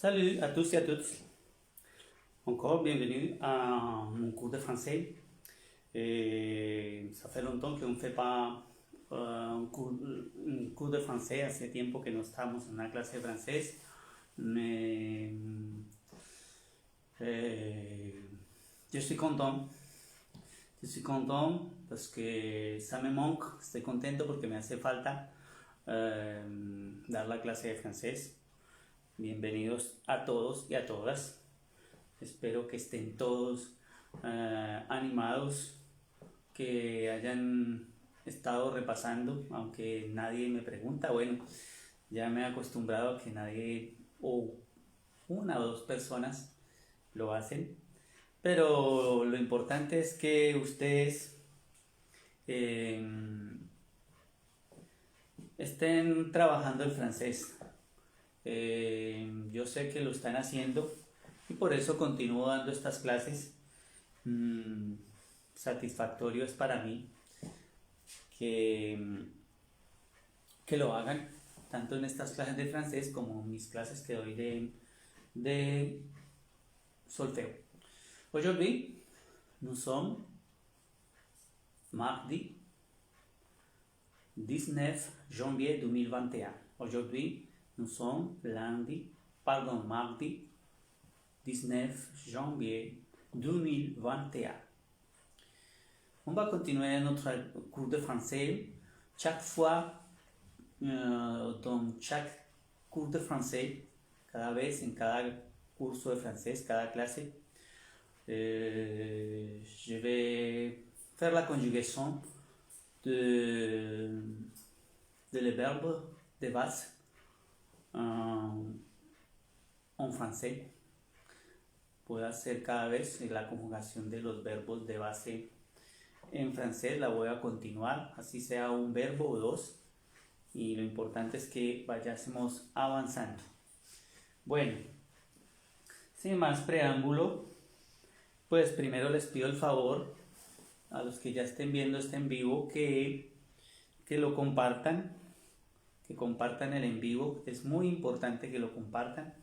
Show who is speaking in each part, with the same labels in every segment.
Speaker 1: Salut à tous et à toutes. Encore bienvenue à mon cours de français. Et ça fait longtemps qu'on ne fait pas un cours de français. Hace tiempo que no estamos en una clase de francés. Mais je suis content. Je suis content parce que ça me manque. Estoy contento porque me hace falta dar la clase de francés. Bienvenidos a todos y a todas. Espero que estén todos animados, que hayan estado repasando, aunque nadie me pregunta. Bueno, ya me he acostumbrado a que nadie o una o dos personas lo hacen. Pero lo importante es que ustedes estén trabajando el francés. Yo sé que lo están haciendo y por eso continúo dando estas clases. Satisfactorio es para mí que lo hagan, tanto en estas clases de francés como en mis clases que doy de solfeo. Aujourd'hui, nous sommes mardi 19 janvier 2021. Aujourd'hui, nous sommes mardi 19 janvier 2021. On va continuer notre cours de français. Chaque fois, dans chaque cours de français, cada vez en cada curso de francés, cada clase, je vais faire la conjugaison de les verbes de base en francés. Voy a hacer cada vez la conjugación de los verbos de base en francés. La voy a continuar, así sea un verbo o dos, y lo importante es que vayásemos avanzando. Bueno, sin más preámbulo, pues primero les pido el favor a los que ya estén viendo este en vivo que lo compartan, que compartan el en vivo. Es muy importante que lo compartan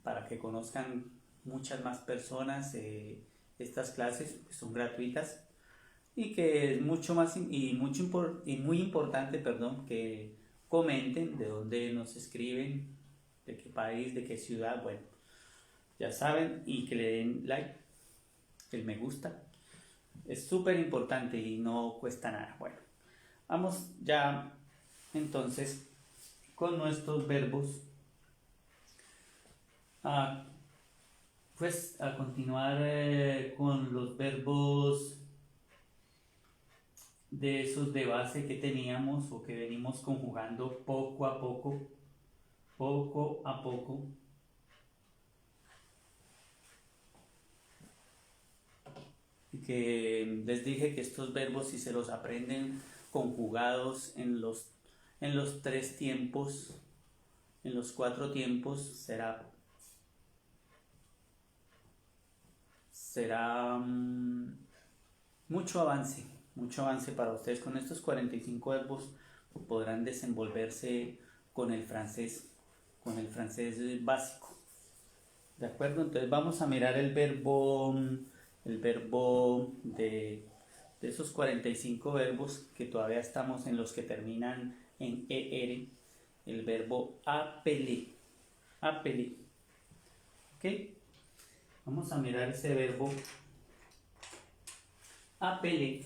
Speaker 1: para que conozcan muchas más personas estas clases, que son gratuitas, y que es mucho más muy importante, que comenten de dónde nos escriben, de qué país, de qué ciudad, bueno, ya saben, y que le den like, el me gusta. Es súper importante y no cuesta nada. Bueno, vamos ya entonces con nuestros verbos a continuar con los verbos de esos de base que teníamos o que venimos conjugando poco a poco. Y que les dije que estos verbos, si se los aprenden conjugados en los 3 tiempos, en los 4 tiempos, será mucho avance para ustedes. Con estos 45 verbos podrán desenvolverse con el francés básico. ¿De acuerdo? Entonces vamos a mirar el verbo de esos 45 verbos, que todavía estamos en los que terminan en ER, el verbo appeler. ¿Ok? Vamos a mirar ese verbo appeler.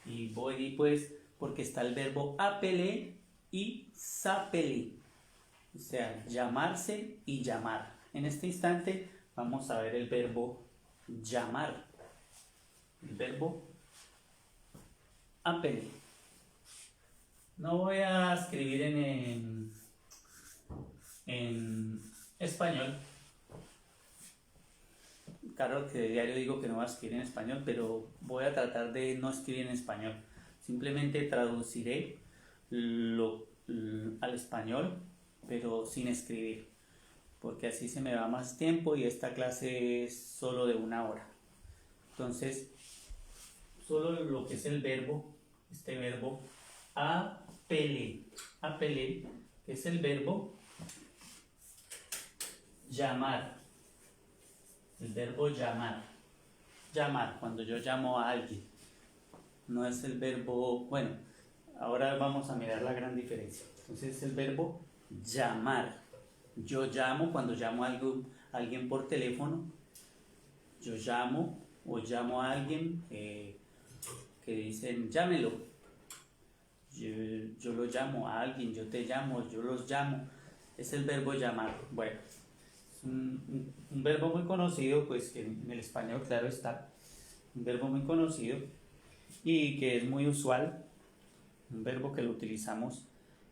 Speaker 1: Y voy pues porque está el verbo appeler y s'appeler. O sea, llamarse y llamar. En este instante vamos a ver el verbo llamar. El verbo appeler. No voy a escribir en español. Claro que de diario digo que no voy a escribir en español, pero voy a tratar de no escribir en español. Simplemente traduciré al español, pero sin escribir, porque así se me va más tiempo y esta clase es solo de 1 hora. Entonces, solo lo que es el verbo, este verbo appeler, que es el verbo Llamar. El verbo llamar. Llamar, cuando yo llamo a alguien. No es el verbo, bueno, ahora vamos a mirar la gran diferencia. Entonces es el verbo llamar. Yo llamo cuando llamo a alguien por teléfono. Yo llamo o llamo a alguien que dicen llámelo. Yo lo llamo a alguien, yo te llamo, yo los llamo. Es el verbo llamar. Bueno, es un verbo muy conocido, pues que en el español, claro está. Un verbo muy conocido y que es muy usual. Un verbo que lo utilizamos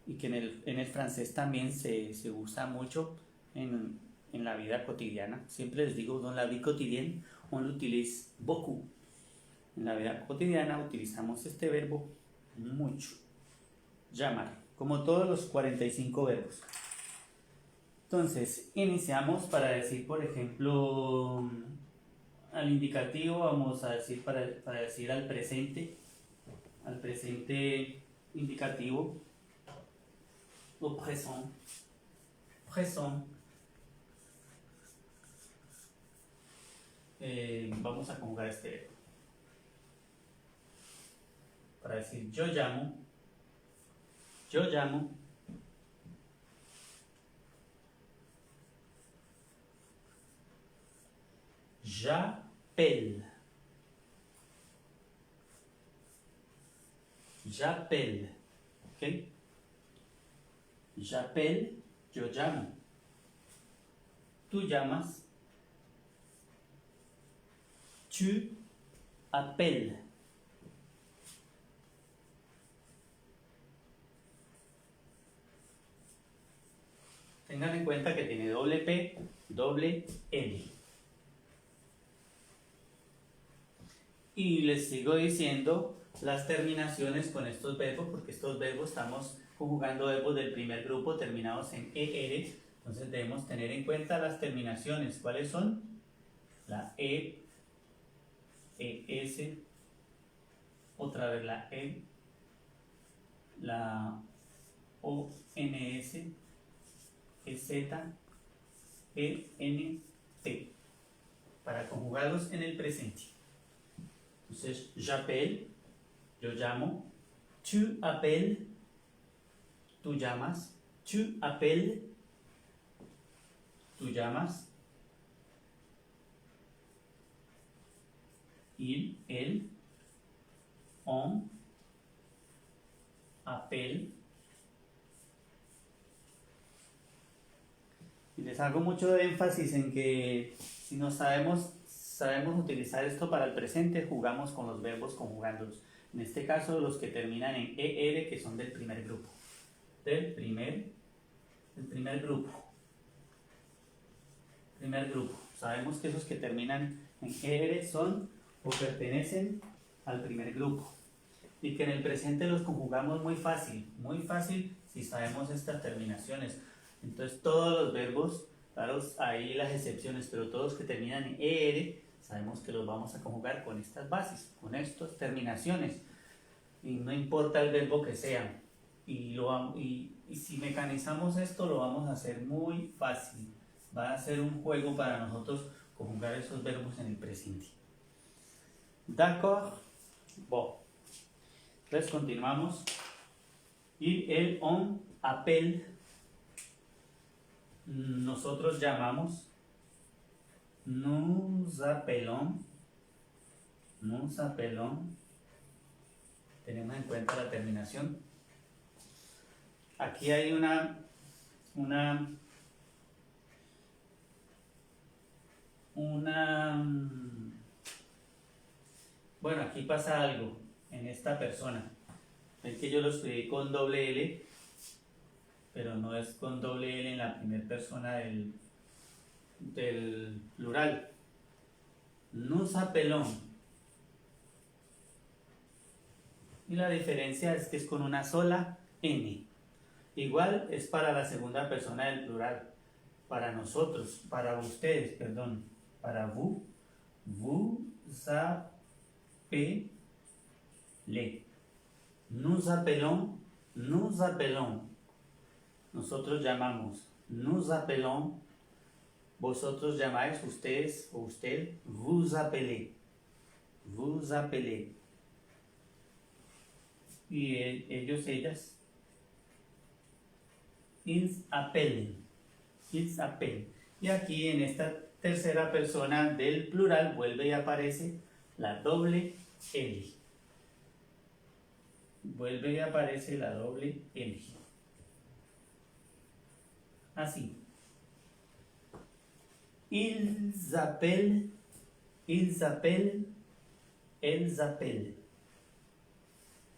Speaker 1: y que en el francés también se usa mucho en la vida cotidiana. Siempre les digo, dans la vie quotidienne, on l'utilise beaucoup. En la vida cotidiana utilizamos este verbo mucho. Llamar, como todos los 45 verbos. Entonces, iniciamos para decir, por ejemplo, al indicativo, vamos a decir para decir al presente indicativo, au présent, vamos a conjugar este verbo. Para decir yo llamo, j'appelle, ¿ok? J'appelle, yo llamo. Tú llamas, tu appelles. Tengan en cuenta que tiene doble P, doble L. Y les sigo diciendo las terminaciones con estos verbos, porque estos verbos estamos conjugando verbos del primer grupo terminados en ER. Entonces debemos tener en cuenta las terminaciones. ¿Cuáles son? La E, ES, otra vez la E, la ONS, EZ, ENT, para conjugarlos en el presente. Entonces, j'appelle, yo llamo, tu appelles, tú llamas, tu appelles, tú llamas, il, elle, on, appelle. Y les hago mucho énfasis en que si no sabemos utilizar esto para el presente, jugamos con los verbos conjugándolos. En este caso, los que terminan en ER, que son del primer grupo. Del primer grupo. Sabemos que esos que terminan en ER son o pertenecen al primer grupo. Y que en el presente los conjugamos muy fácil si sabemos estas terminaciones. Entonces todos los verbos, claro, hay las excepciones, pero todos que terminan en ER, sabemos que los vamos a conjugar con estas bases, con estas terminaciones. Y no importa el verbo que sea. Y si mecanizamos esto, lo vamos a hacer muy fácil. Va a ser un juego para nosotros conjugar esos verbos en el presente. D'accord? Bon. Entonces continuamos. Y el on appelle. Nosotros llamamos, nous appelons, tenemos en cuenta la terminación. Aquí hay bueno, aquí pasa algo en esta persona. Es que yo lo escribí con doble L, pero no es con doble L en la primera persona del plural. Nous appelons. Y la diferencia es que es con una sola N. Igual es para la segunda persona del plural. Para nosotros, para ustedes, perdón. Para vous, vous appelez. Nous appelons. Nosotros llamamos. nous appelons, vosotros llamáis, ustedes o usted, vous appelez, vous appelez. Y ellos, ellas, ils appellent, ils appellent. Y aquí en esta tercera persona del plural vuelve y aparece la doble L. Vuelve y aparece la doble L. Así. Ils appellent, ils appellent, elles appellent.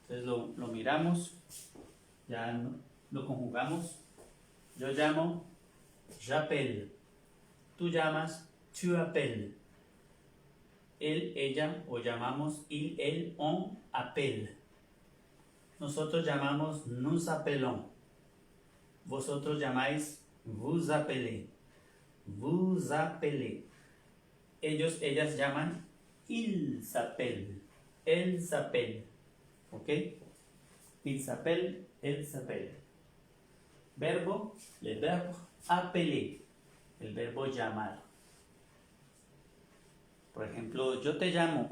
Speaker 1: Entonces lo miramos, ya lo conjugamos. Yo llamo, j'appelle. Tú llamas, tu appelles. Él, ella o llamamos il, elle, on appelle. Nosotros llamamos, nous appelons. Vosotros llamáis, vous appelez. Vous appelez. Ellos, ellas llaman, ils s'appellent. Elles s'appellent. ¿Ok? Ils s'appellent, elles s'appellent. Verbo, le verbo appeler. El verbo llamar. Por ejemplo, yo te llamo.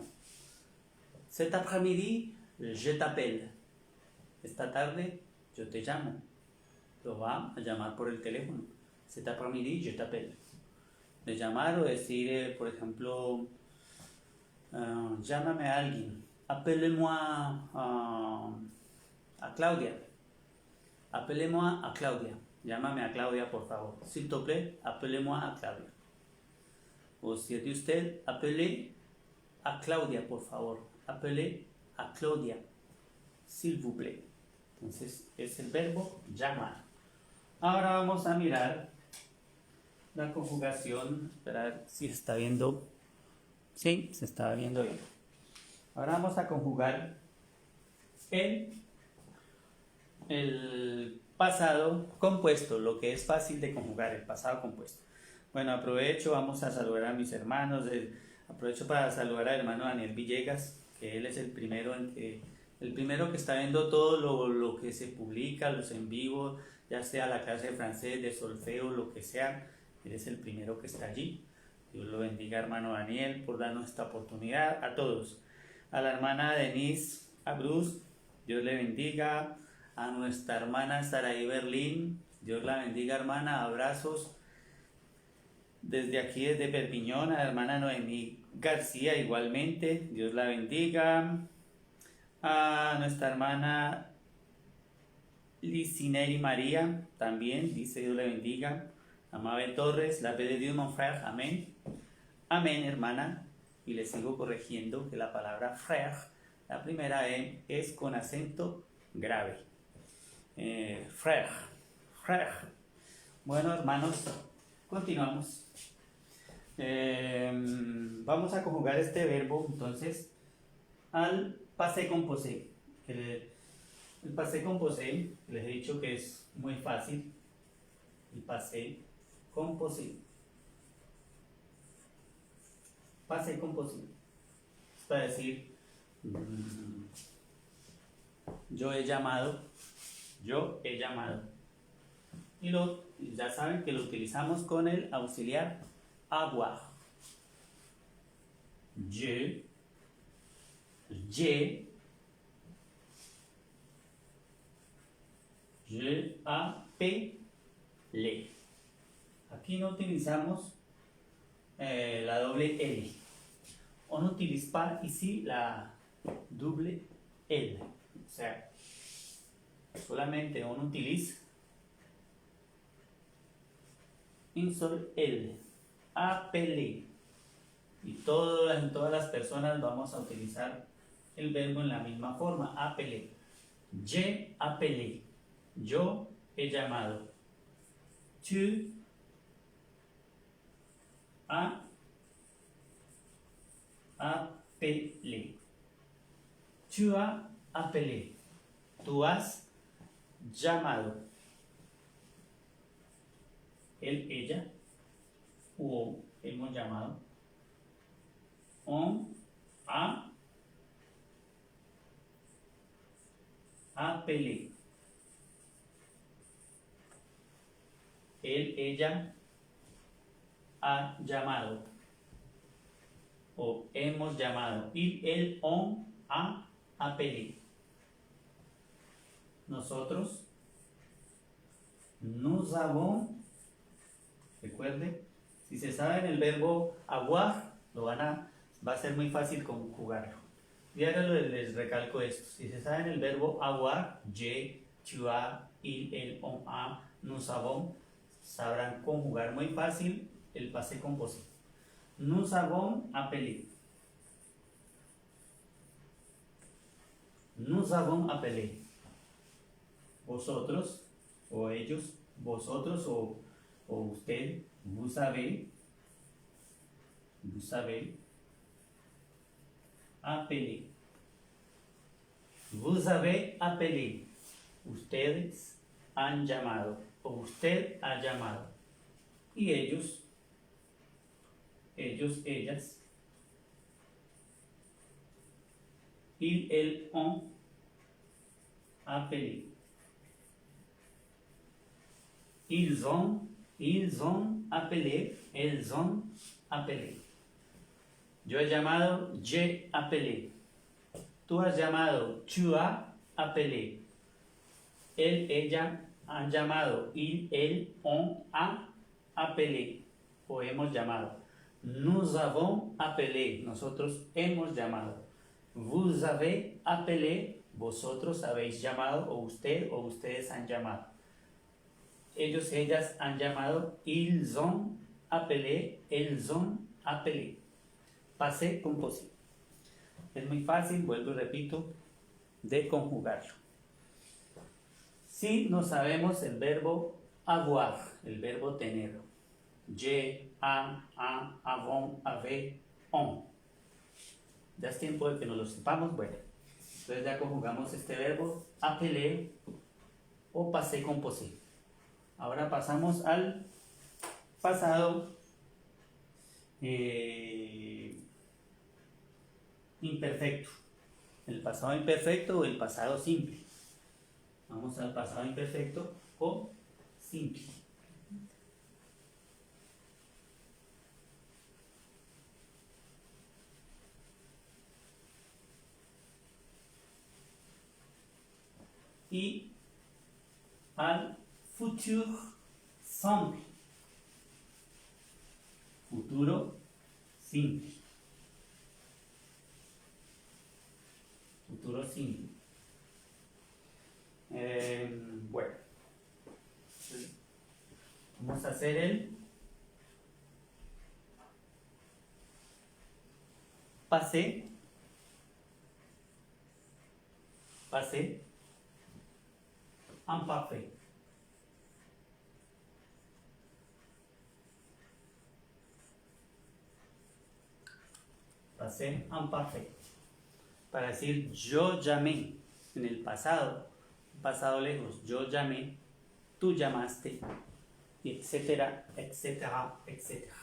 Speaker 1: Cet après-midi, je t'appelle. Esta tarde, yo te llamo. Lo va a llamar por el teléfono. Cet après-midi, je t'appelle. De llamar o decir, por ejemplo, llámame a alguien. Appelez-moi a Claudia. Appelez-moi a Claudia. Llámame a Claudia, por favor. S'il te plaît, appelez-moi a Claudia. O si es de usted, appelez a Claudia, por favor. Appelez a Claudia, s'il vous plaît. Entonces, es el verbo llamar. Ahora vamos a mirar la conjugación. Esperar si se está viendo. Sí, se está viendo bien. Ahora vamos a conjugar el pasado compuesto, lo que es fácil de conjugar, el pasado compuesto. Bueno, aprovecho, vamos a saludar a mis hermanos. Aprovecho para saludar al hermano Daniel Villegas, que él es el primero que está viendo todo lo que se publica, los en vivo, ya sea la clase de francés, de solfeo, lo que sea. Él es el primero que está allí. Dios lo bendiga, hermano Daniel, por darnos esta oportunidad. A todos. A la hermana Denise Abruz, Dios le bendiga. A nuestra hermana Saraí Berlín, Dios la bendiga, hermana. Abrazos. Desde aquí, desde Perpiñón, a la hermana Noemí García, igualmente, Dios la bendiga. A nuestra hermana Licineri María, también, dice Dios le bendiga. A Mabel Torres, la paix de Dieu, mon frère, amén. Amén, hermana. Y le sigo corrigiendo que la palabra frère, la primera E, es con acento grave. Frère, frère. Bueno, hermanos, continuamos. Vamos a conjugar este verbo, entonces, al passé composé. El passé composé, les he dicho que es muy fácil. El passé composé. Passé composé. Es para decir, yo he llamado. Yo he llamado. Y ya saben que lo utilizamos con el auxiliar avoir. J'ai appelé. Aquí no utilizamos la doble L. On n'utilise pas ici la double L. O sea, solamente on utilise une seule L. Appeler. Y en todas las personas vamos a utilizar el verbo en la misma forma. Appeler. J'ai appelé. Yo he llamado. Tu as appelé. Tu as appelé. Tú has llamado. Él, ella, o hemos llamado. On a appelé. él, ella ha llamado o hemos llamado. Il, elle, on a appelé. Nosotros, nous avons, recuerde, si se sabe el verbo avoir, va a ser muy fácil conjugarlo. Y ahora les recalco esto, si se sabe el verbo avoir, je, tu as, il, elle, on a, nous avons, sabrán conjugar muy fácil el passé composé. Nous avons appelé. Nous avons appelé. Vosotros o ellos, vosotros o usted, vous avez appelé. Vous avez appelé. Ustedes han llamado o usted ha llamado. Y ellos, ellas, ils, elles ont appelé. Ils ont appelé, elles ont appelé. Yo he llamado, j'ai appelé. Tú has llamado, tu as appelé. Él, ella han llamado, il, elle, on a appelé o hemos llamado. Nous avons appelé, nosotros hemos llamado. Vous avez appelé, vosotros habéis llamado o usted o ustedes han llamado. Ellos, ellas han llamado, ils ont appelé, elles ont appelé. Passé composé. Es muy fácil, vuelvo y repito, de conjugarlo. Si no sabemos el verbo avoir, el verbo tener, je, a, avons, avez, on. Ya es tiempo de que nos lo sepamos. Bueno, entonces ya conjugamos este verbo appeler o passé composé. Ahora pasamos al pasado imperfecto. El pasado imperfecto o el pasado simple. Vamos al pasado imperfecto o simple. Y al futur simple. Futuro simple. Futuro simple. Bueno, vamos a hacer el passé imparfait. Passé imparfait. Para decir yo llamé en el pasado lejos, yo llamé, tú llamaste, etcétera, etcétera, etcétera.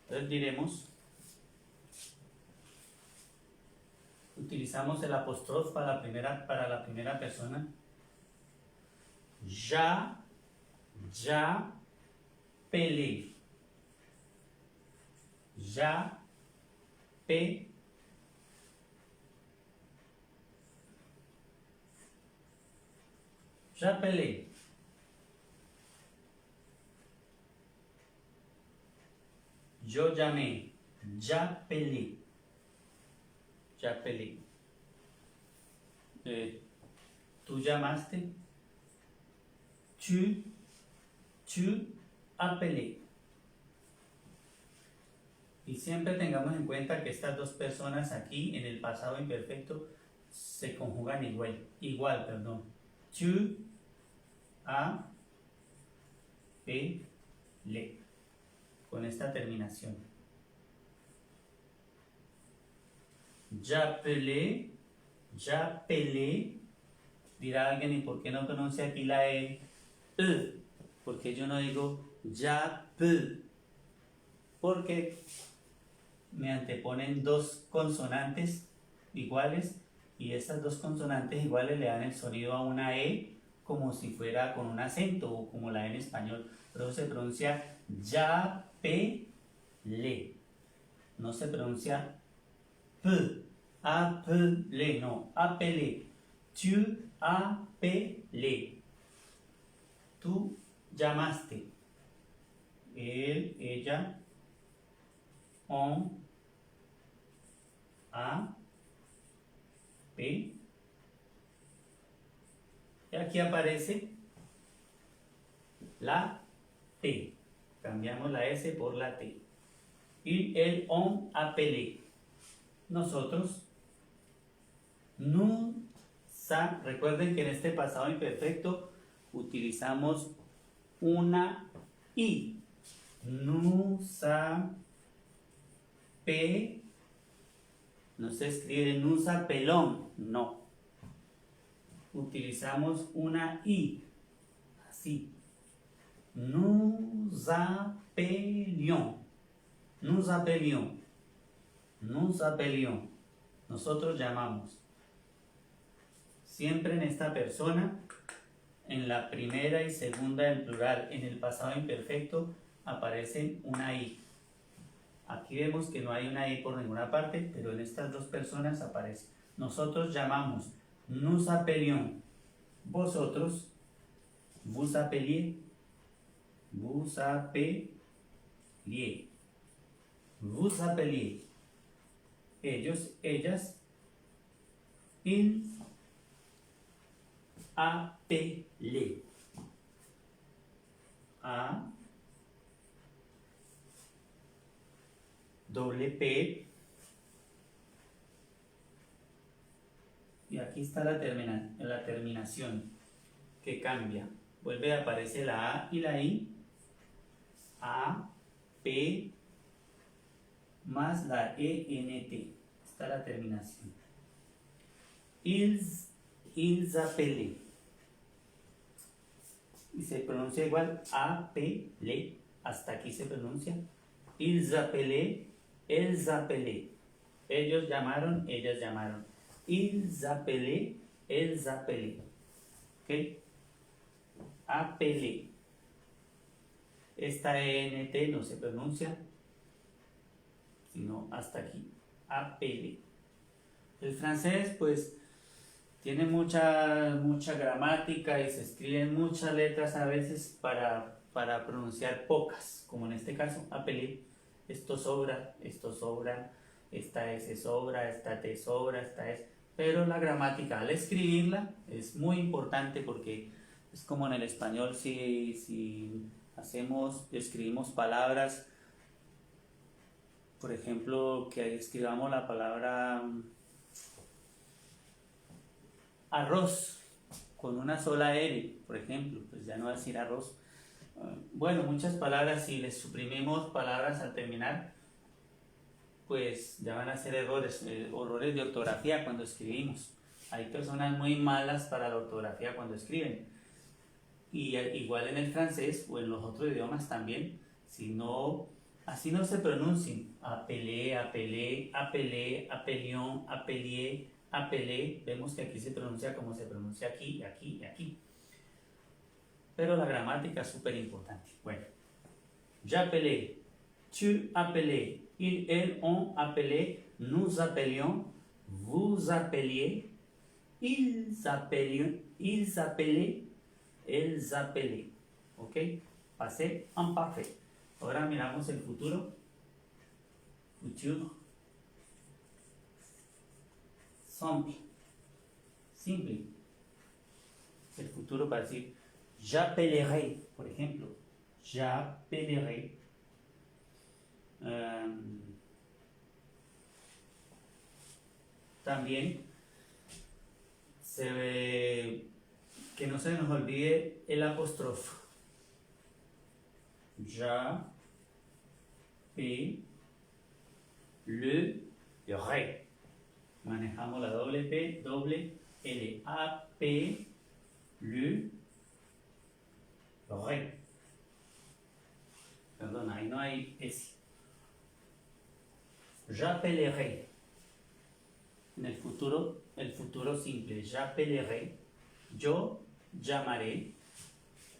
Speaker 1: Entonces diremos, utilizamos el apóstrofe para la primera persona. Ya pelé. Ya pe j'appelais. Yo llamé. J'appelais. J'appelais. Tú llamaste. Tu appelé. Y siempre tengamos en cuenta que estas dos personas aquí en el pasado imperfecto se conjugan igual. Tu appelé. Con esta terminación. J'appelé. Dirá alguien, ¿y por qué no pronuncia aquí la E? Porque yo no digo j'appelle. Porque me anteponen dos consonantes iguales y estas dos consonantes iguales le dan el sonido a una E como si fuera con un acento o como la E en español. Pero se pronuncia j'appelais. No se pronuncia P. Appelé, no, appelé. Tu appelé. Tú llamaste. Él, ella, on, a, p. Y aquí aparece la T. Cambiamos la S por la T. Y el on appelé. Nosotros, nous a. Recuerden que en este pasado imperfecto utilizamos una I. Nous a. P. No se escribe nous appelons. No. Utilizamos una I. Así. Nous appelions. Nous appelions. Nous appelions. Nosotros llamamos. Siempre en esta persona, en la primera y segunda en plural, en el pasado imperfecto, aparece una I. Aquí vemos que no hay una I por ninguna parte, pero en estas dos personas aparece. Nosotros llamamos. Nous appelions. Vosotros. Vous appeliez. Vous appeliez. Vous appeliez. Ellos, ellas. Ils appelaient. A. Doble P. Y aquí está la terminación que cambia. Vuelve a aparecer la A y la I. A, P, más la ENT. Está la terminación. Ils appelaient. Y se pronuncia igual appelé. Hasta aquí se pronuncia. Ils appelaient, elles appelaient. Ellos llamaron, ellas llamaron. Ils appelaient, elles appelaient. ¿Ok? Appelé. Esta ENT no se pronuncia, sino hasta aquí. Appelé. El francés, pues, tiene mucha gramática y se escriben muchas letras a veces para pronunciar pocas, como en este caso, appelé. Esto sobra, esta S sobra, esta T sobra, esta S. Pero la gramática al escribirla es muy importante porque es como en el español, si escribimos palabras, por ejemplo, que escribamos la palabra arroz con una sola R, por ejemplo, pues ya no va a decir arroz. Bueno, muchas palabras, si les suprimimos palabras al terminar, pues ya van a ser errores de ortografía cuando escribimos. Hay personas muy malas para la ortografía cuando escriben. Y igual en el francés o en los otros idiomas también, así no se pronuncien. Appelé, appelé, appelé, appelions, appelier, appelé. Vemos que aquí se pronuncia como se pronuncia aquí, aquí y aquí. Pero la gramática es súper importante. Bueno, j'appelais, tu appelais, ils, elles, on appelait, nous appelions, vous appeliez, ils appelions, ils appelaient, elles appelaient. ¿Ok? Passé en parfait. Ahora miramos el futuro. Futur. Simple. El futuro para decir j'appellerai, por ejemplo. J'appellerai. También que no se nos olvide el apóstrofo. J'appellerai. Manejamos la doble P, doble L. Appellerai. Perdón, ahí no hay S. J'appellerai. En el futuro simple. J'appellerai. Yo llamaré.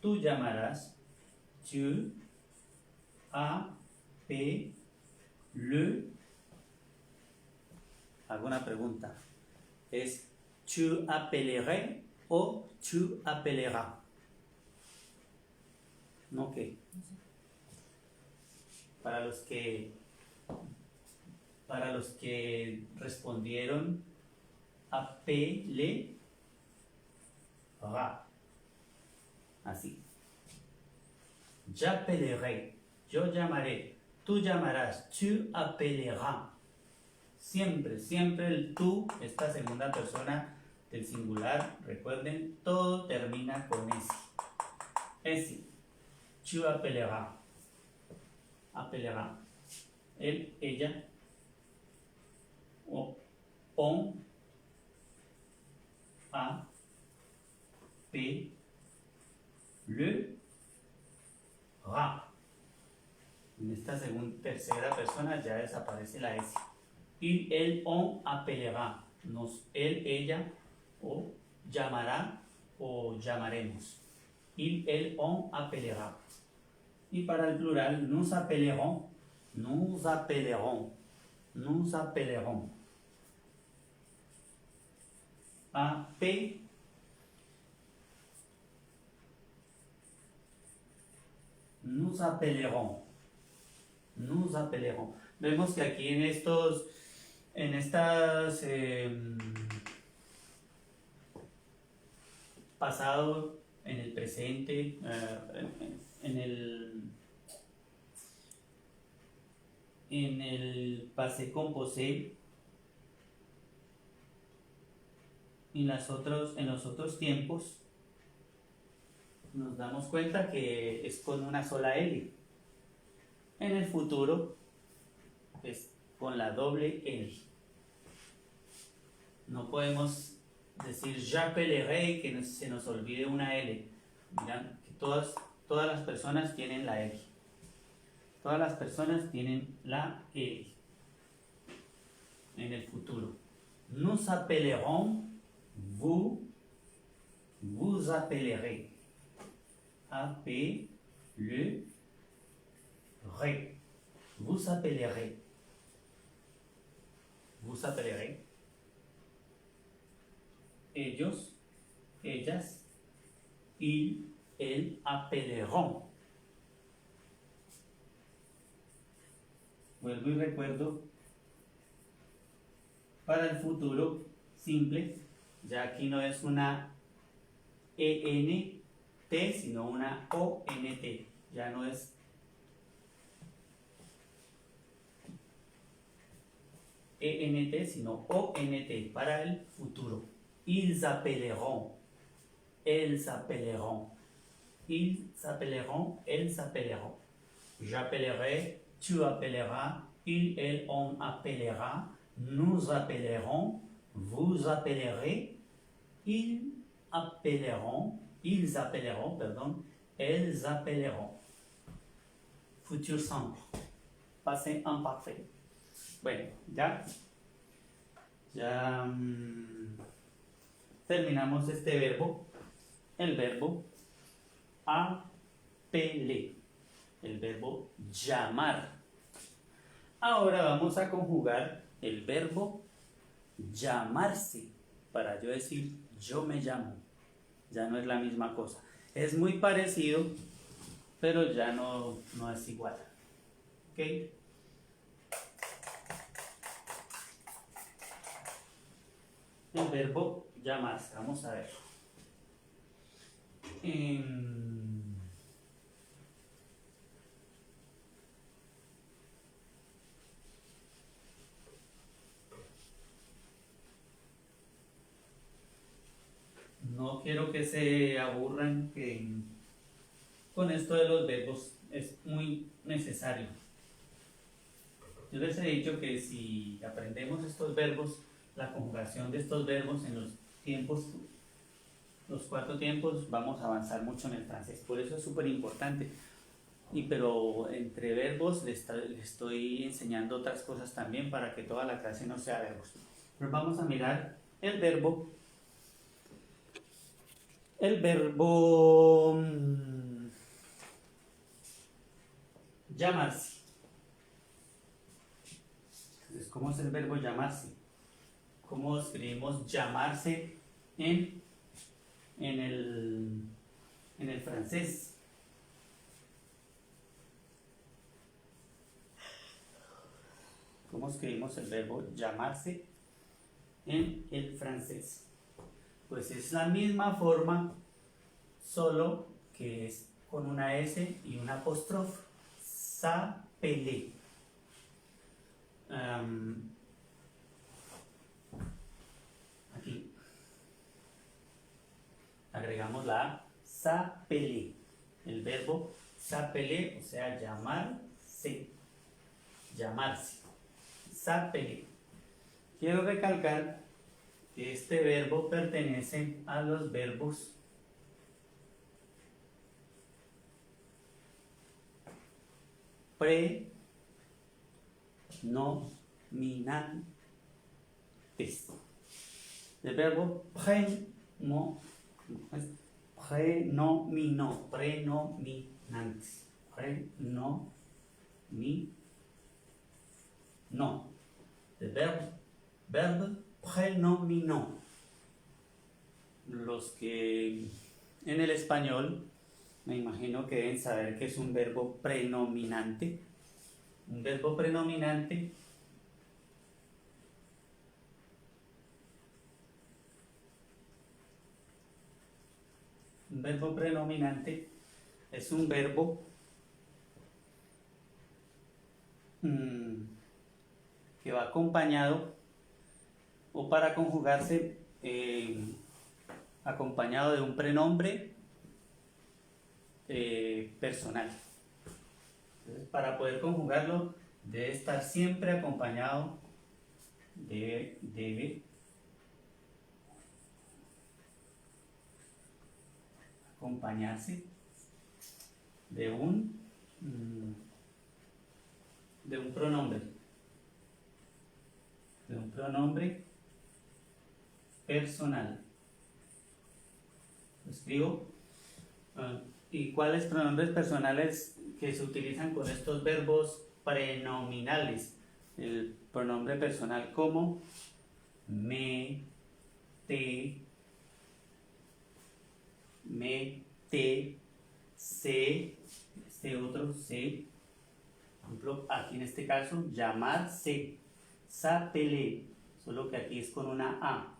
Speaker 1: Tú llamarás. Tu appelleras. ¿Alguna pregunta? ¿Es tu appellerais o tu appelleras? Ok. Para los que respondieron appellera. Así. J'appellerai. Yo llamaré. Tú llamarás. Tu appelleras. Siempre, siempre el tú, esta segunda persona del singular, recuerden, todo termina con ese. Ese. Tu appelleras. Appelleras. Él, ella, o on, a, p, le, ra. En esta tercera persona ya desaparece la S. Il, elle, on appellera. Él, ella, o llamará o llamaremos. Il, elle, on appellera. Y para el plural, nous appellerons. Nous appellerons. Nous appellerons. A, P. Nous appellerons. Nous appellerons. Vemos que aquí en estas pasado, en el presente, en el passé composé, en los otros tiempos, nos damos cuenta que es con una sola L. En el futuro es con la doble L. No podemos decir j'appellerai que se nos olvide una L. Miran que todas las personas tienen la L. Todas las personas tienen la L en el futuro. Nous appellerons, vous appellerez. Appellerez. Vous appellerez. Vous appellerez. Ellos, ellas, ils, elles appelleront. Vuelvo y recuerdo, para el futuro simple, ya aquí no es una ENT, sino una ONT. Ya no es ENT, sino ONT para el futuro. Ils appelleront. Elles appelleront. Ils appelleront. Elles appelleront. J'appellerai. Tu appelleras. Il, elle, on appellera. Nous appellerons. Vous appellerez. Ils appelleront. Ils appelleront, pardon. Elles appelleront. Futur simple. Passé imparfait. Bueno, ya terminamos este verbo, el verbo appeler, el verbo llamar. Ahora vamos a conjugar el verbo llamarse para yo decir yo me llamo. Ya no es la misma cosa. Es muy parecido, pero ya no es igual. ¿Ok? El verbo llamarse. Vamos a ver. No quiero que se aburran con esto de los verbos. Es muy necesario. Yo les he dicho que si aprendemos estos verbos, la conjugación de estos verbos en los 4 tiempos, vamos a avanzar mucho en el francés. Por eso es súper importante. pero entre verbos le estoy enseñando otras cosas también para que toda la clase no sea verbos. Pero vamos a mirar el verbo. El verbo llamarse. Entonces, ¿cómo es el verbo llamarse? ¿Cómo escribimos llamarse en el francés? ¿Cómo escribimos el verbo llamarse en el francés? Pues es la misma forma, solo que es con una S y una apóstrofe. S'appeler. Aquí agregamos la A, s'appeler. El verbo s'appeler, o sea, llamarse. Llamarse. S'appeler. Quiero recalcar que este verbo pertenece a los verbos prenominantes. El verbo prenominantes. El verbo prénominant. Los que en el español me imagino que deben saber que es un verbo prenominante. Un verbo prenominante es un verbo que va acompañado o para conjugarse acompañado de un pronombre personal. Entonces, para poder conjugarlo debe estar siempre acompañado, debe acompañarse de un pronombre. De un pronombre personal. Lo escribo. ¿Y cuáles pronombres personales que se utilizan con estos verbos prenominales? El pronombre personal como me, te, se, este otro se. Por ejemplo, aquí en este caso, llamarse, s'appeler, solo que aquí es con una A.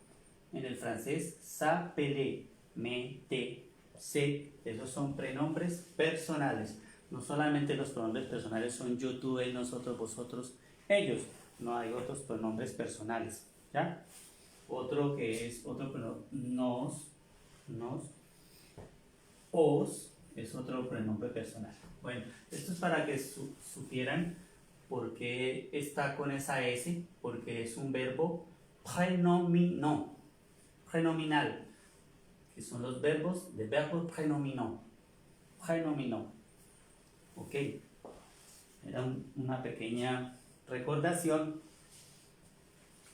Speaker 1: En el francés, s'appeler, me, te, se. Esos son pronombres personales. No solamente los pronombres personales son yo, tú, él, nosotros, vosotros, ellos. No hay otros pronombres personales. ¿Ya? Otro que es otro pronombre, nos, os, es otro pronombre personal. Bueno, esto es para que supieran por qué está con esa S, porque es un verbo prenominal, que son los verbos de verbo prenominant. Ok, era una pequeña recordación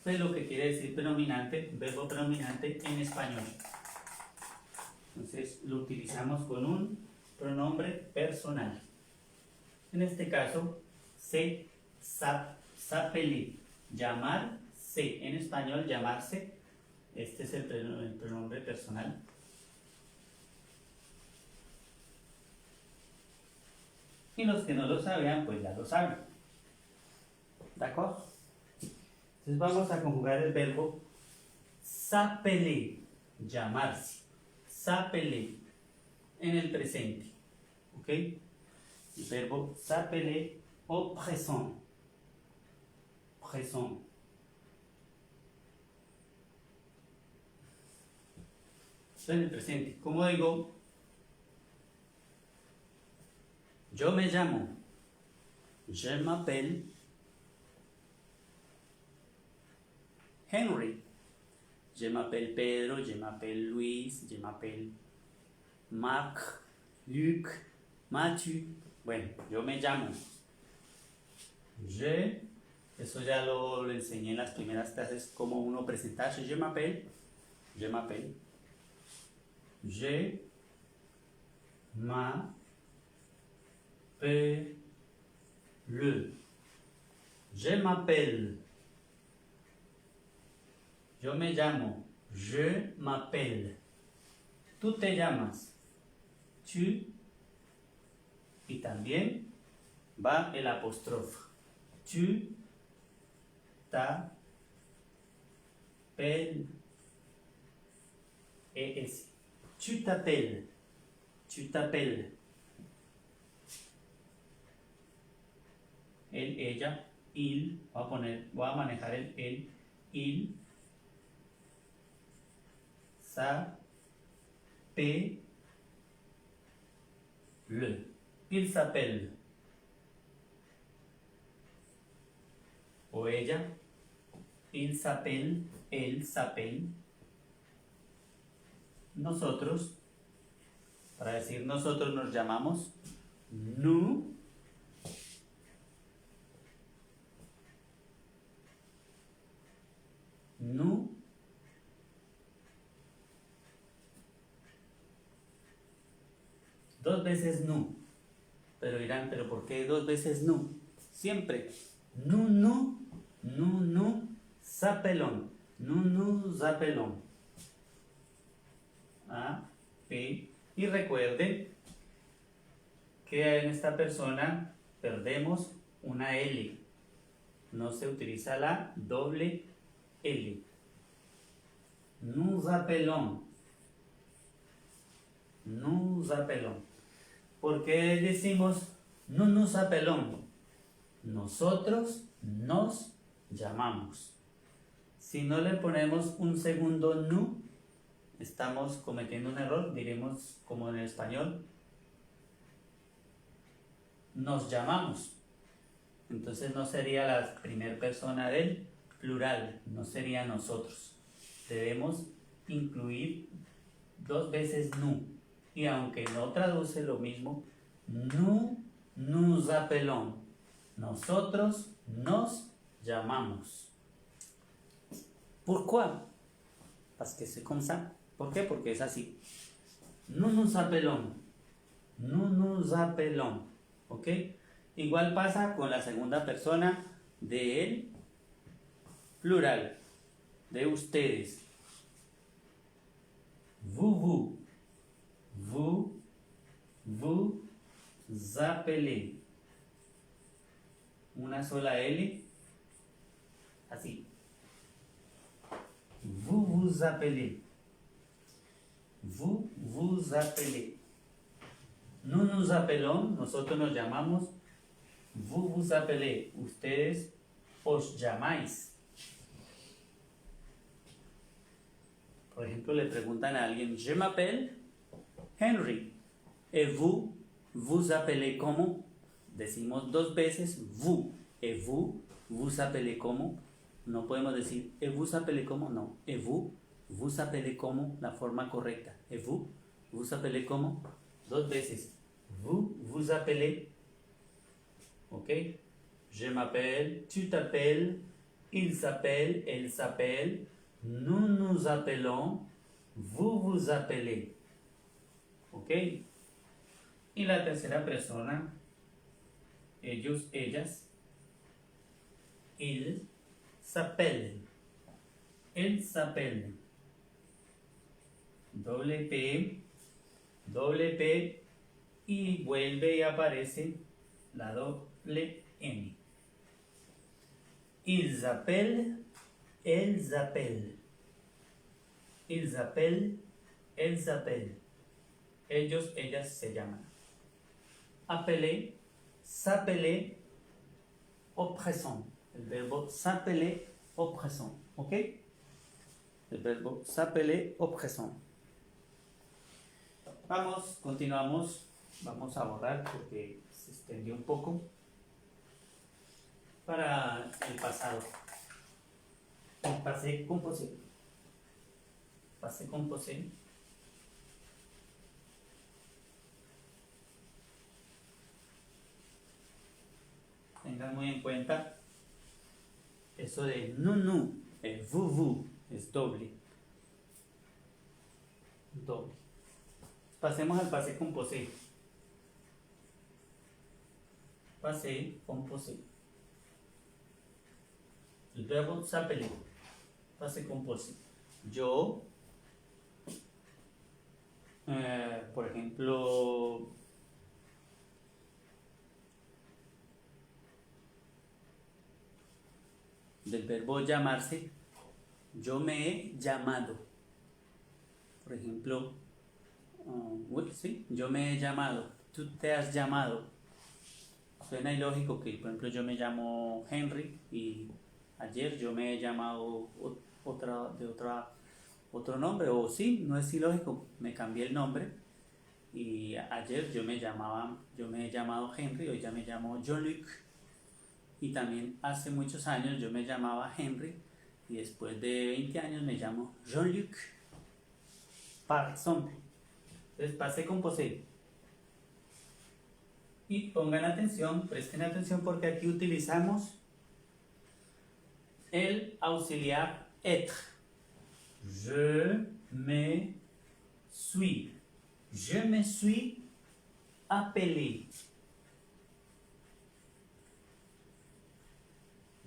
Speaker 1: de lo que quiere decir predominante, verbo predominante en español. Entonces lo utilizamos con un pronombre personal. En este caso, s'appeler, llamarse. En español, llamarse. Este es el pronombre personal. Y los que no lo sabían, pues ya lo saben. ¿De acuerdo? Entonces vamos a conjugar el verbo s'appeler, llamarse. S'appeler en el presente. ¿Ok? El verbo s'appeler au présent. En el presente. ¿Cómo digo? Yo me llamo. Je m'appelle Henry. Je m'appelle Pedro, je m'appelle Luis, je m'appelle Marc, Luc, Mathieu, Bueno, yo me llamo. Eso ya lo enseñé en las primeras clases, cómo uno presentarse. Je m'appelle. Je m'appelle. Je m'appelle. Je m'appelle. Yo me llamo. Je m'appelle. Tú te llamas. Tu. Y también va el apóstrofe. Tu t'appelles. Es. Tu t'appelles. Tu t'appelles. Él, ella, il. Voy a manejar el él. Il. S'appelle. Il s'appelle. O ella. Il s'appelle. Elle s'appelle. Nosotros. Para decir nosotros nos llamamos. Nous. Nous. Dos veces nous. Pero dirán, ¿pero por qué dos veces nous? Siempre. Nous s'appelons. Nous appelons. A, P. Y recuerden que en esta persona perdemos una L. No se utiliza la doble L. Nous appelons. Nous appelons. ¿Por qué decimos nous nous appelons? Nosotros nos llamamos. Si no le ponemos un segundo nous, estamos cometiendo un error. Diremos como en español, nos llamamos. Entonces no sería la primera persona del plural, no sería nosotros. Debemos incluir dos veces nous. Y aunque no traduce lo mismo, nous appelons. Nosotros nos llamamos. Pourquoi? Parce que c'est comme ça. ¿Por qué? Porque es así. Nous nous appelons. Nous nous appelons. ¿Ok? Igual pasa con la segunda persona de él, plural, de ustedes. Vous appelez. Una sola L. Así. Vous appelez. Vous appelez. Nous nous appelons. Nosotros nos llamamos. Vous appelez. Ustedes os llamáis. Por ejemplo, le preguntan a alguien, je m'appelle Henry. Et vous, vous appelez comment? Decimos dos veces vous. Et vous, vous appelez comment? No podemos decir et vous appelez comment, no. Et vous, vous appelez comment, la forma correcta. Et vous, vous appelez comment? Dos veces. Vous, vous appelez. Ok? Je m'appelle, tu t'appelles, il s'appelle, elle s'appelle, nous nous appelons, vous vous appelez. ¿Ok? Y la tercera persona, ellos, ellas, ils s'appellent, elles s'appellent. Doble P, y vuelve y aparece la doble N. Ils appellent, elles appellent. Ils appellent, elles appellent. Ellos, ellas se llaman. Appeler, s'appeler au présent. El verbo s'appeler au présent. ¿Ok? El verbo s'appeler au présent. Vamos, continuamos. Vamos a borrar porque se extendió un poco. Para el pasado. El passé composé. Passé composé. tengan muy en cuenta eso de nous, vous, es doble. Doble. Pasemos al passé composé. Passé composé. El verbo s'appeler. Passé composé. Yo, por ejemplo, del verbo llamarse, yo me he llamado. Por ejemplo, sí, yo me he llamado, tú te has llamado. Suena ilógico que, por ejemplo, yo me llamo Henry y ayer yo me he llamado otro nombre, o sí, no es ilógico, me cambié el nombre y ayer yo me he llamado Henry, hoy ya me llamo Jean-Luc, y también hace muchos años yo me llamaba Henry y después de 20 años me llamo Jean-Luc, par exemple. Entonces, passé composé. Y pongan atención, presten atención porque aquí utilizamos el auxiliar être. Je me suis. Je me suis appelé.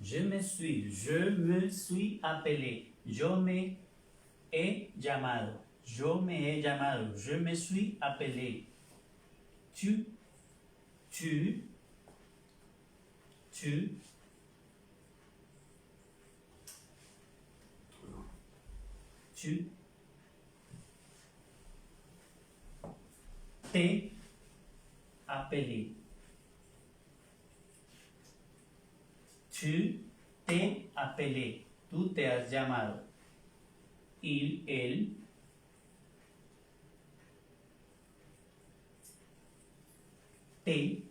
Speaker 1: Je me suis appelé. Yo me he llamado. Yo me he llamado. Je me suis appelé. Tu t'es appelé. Tu t'es appelé. Tú te has llamado. Il, él. Te.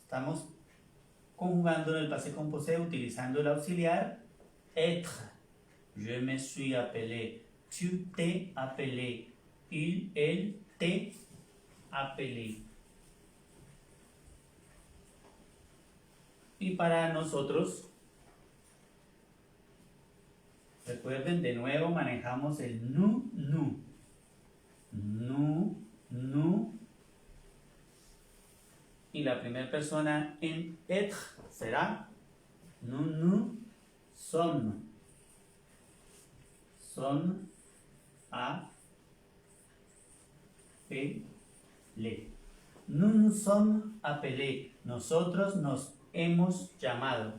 Speaker 1: Estamos conjugando en el passé composé utilizando el auxiliar être. Je me suis appelé. Tu t'es appelé. Il, él, t'es appelé. Y para nosotros, recuerden, de nuevo manejamos el nous. Y la primera persona en être será nous sommes. Son appelés. Nous sommes appelés. Nosotros nos hemos llamado.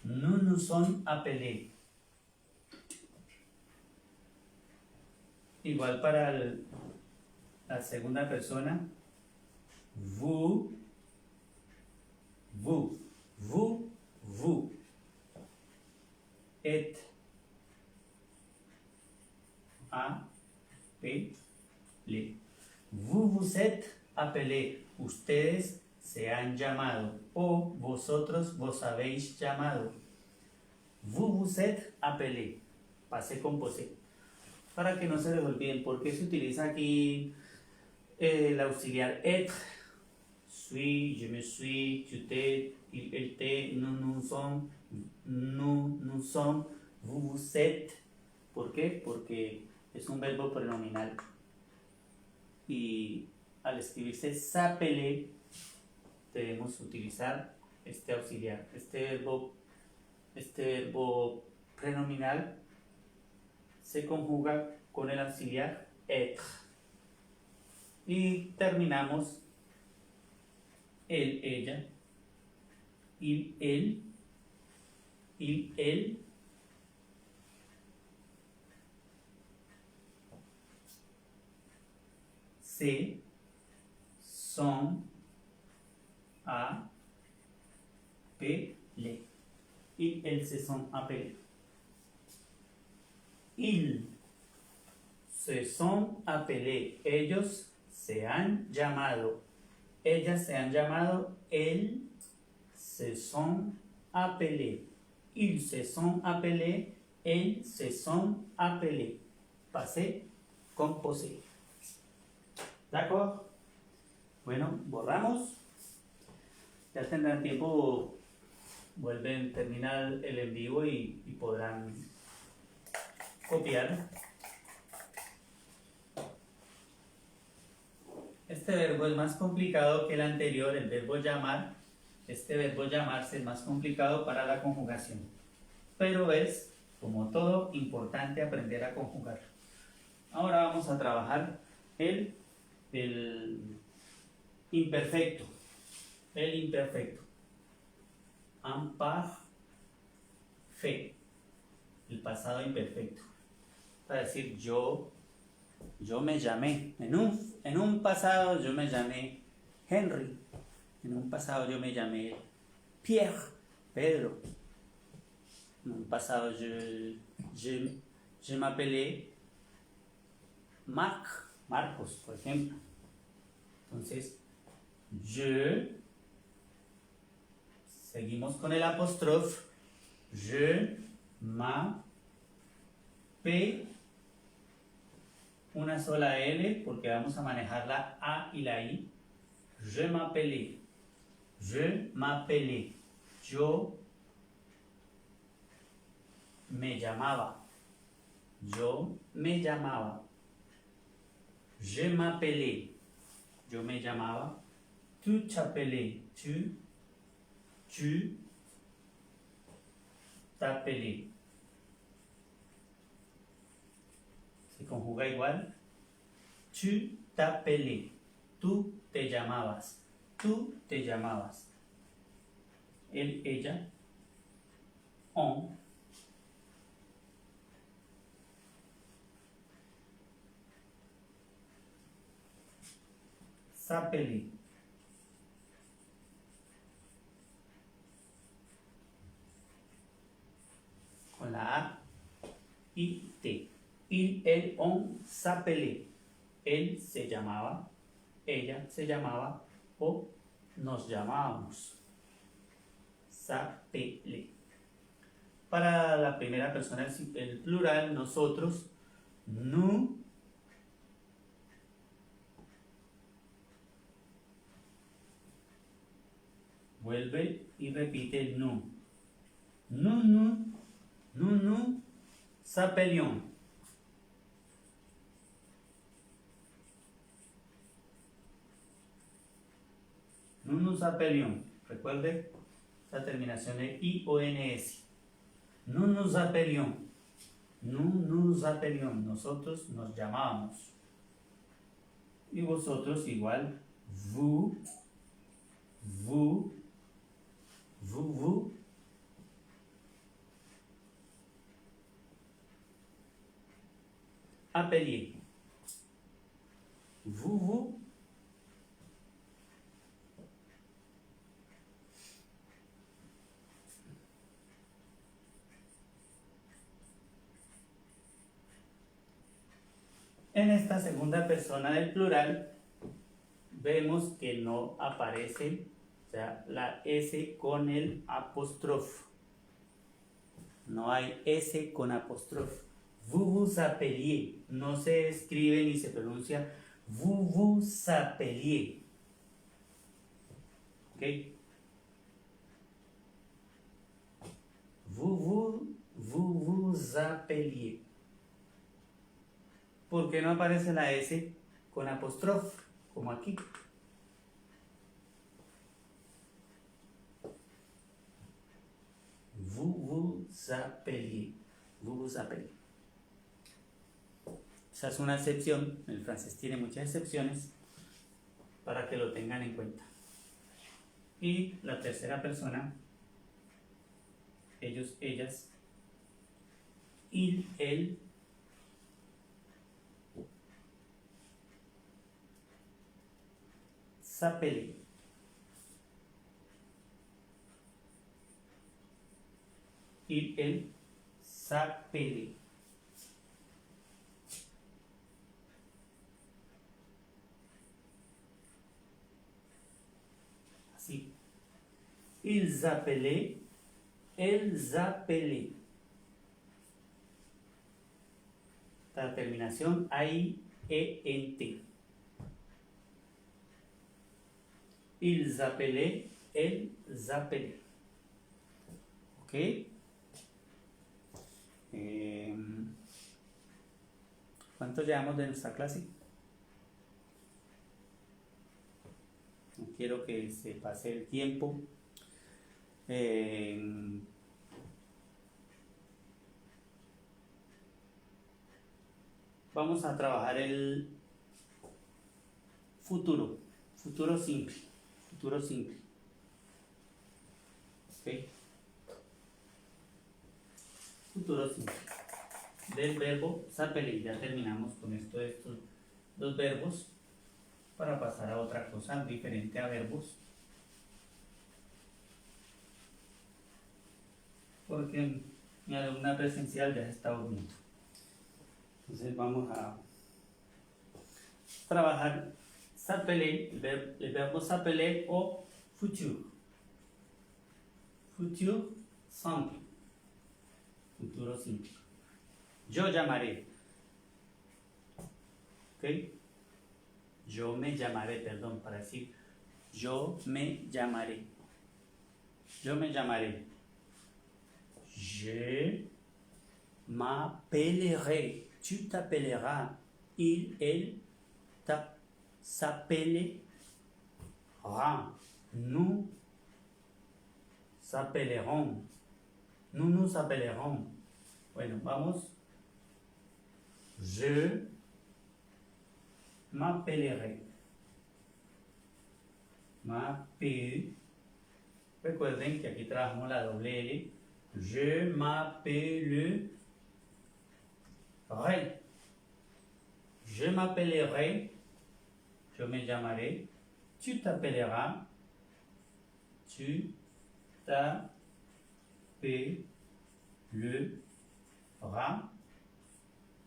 Speaker 1: Nous sommes appelés. Igual para la segunda persona. Vous. Et. Appelé. Vous êtes appelé. Ustedes se han llamado. O vosotros vos habéis llamado. Vous êtes appelé. Passé composé. Para que no se les olviden, ¿por qué se utiliza aquí el auxiliar être? Suis, je me suis, tu t'es, il, elle t'est, nous sommes, vous êtes. ¿Por qué? Porque es un verbo pronominal. Y al escribirse s'appeler, debemos utilizar este auxiliar. Este verbo pronominal se conjuga con el auxiliar être. Y terminamos él, ella, il, él, se, son, appelés. Il, elles se sont appelés. Ils se sont appelés. Ellos se han llamado. Ellas se han llamado. Elles se sont appelés. Ils se sont appelés. Elles se sont appelés. Passé composé. ¿De acuerdo? Bueno, borramos. Ya tendrán tiempo, vuelven, terminar el en vivo y podrán copiar. Este verbo es más complicado que el anterior, el verbo llamar. Este verbo llamarse es más complicado para la conjugación. Pero es, como todo, importante aprender a conjugar. Ahora vamos a trabajar el imperfecto. El imperfecto. Imparfait. El pasado imperfecto. Para decir yo me llamé. En un pasado yo me llamé Henry. En un pasado yo me llamé Pierre, Pedro. En un pasado je m'appelais Marcos, por ejemplo. Entonces, seguimos con el apóstrofe, je m'appelle, una sola L porque vamos a manejar la A y la I. Je m'appelais, yo me llamaba, je m'appelais, yo me llamaba, tu t'appelais, tu t'appelais. Se conjuga igual, tu t'appelais, tú te llamabas, él, ella, on, s'appelait, con la A y T. Il, elle, on s'appelait. Él se llamaba, ella se llamaba o nos llamábamos. S'appelait. Para la primera persona, el plural, nosotros, nous. Vuelve y repite el nous. Nous s'appelions. Nous nous appelions. Recuerde la terminación de I-O-N-S. Nous nous appelions. Nosotros nos llamábamos. Y vosotros igual. Vous appeliez. Vous En esta segunda persona del plural vemos que no aparece, o sea, la S con el apóstrofe. No hay S con apóstrofe. Vous vous appeliez. No se escribe ni se pronuncia vous vous appeliez. ¿Ok? Vous vous appeliez. ¿Por qué no aparece la S con apóstrofe? Como aquí. Vous vous appeliez. Vous vous appeliez. Esa es una excepción. El francés tiene muchas excepciones para que lo tengan en cuenta. Y la tercera persona, ellos, ellas, il, él, s'appelait. Il, él, s'appelait. Así. Ils appelaient, elles appelaient. La terminación I-E-N-T. Ils appelaient, elles appelaient. ¿Ok? ¿Cuánto llevamos de nuestra clase? No quiero que se pase el tiempo. Vamos a trabajar el futuro simple. Futuro simple. ¿Ok? Futuro simple. Del verbo s'appeler. Ya terminamos con estos dos verbos para pasar a otra cosa diferente a verbos. Porque mi alumna presencial ya se está durmiendo. Entonces vamos a trabajar s'appeler, el verbo s'appeler au futur. Futur simple. Futuro simple. Yo llamaré. ¿Ok? Yo me llamaré, perdón, para decir yo me llamaré. Yo me llamaré. Je m'appellerai. Tu t'appelleras. Il, elle s'appellera. Nous s'appellerons. Nous nous appellerons. Bueno, vamos. Je m'appellerai. Recuerden que aquí trabajamos la doble L. Je m'appellerai. Je m'appellerai. Je me llamaré. Tu t'appelleras. Tu t'appelleras.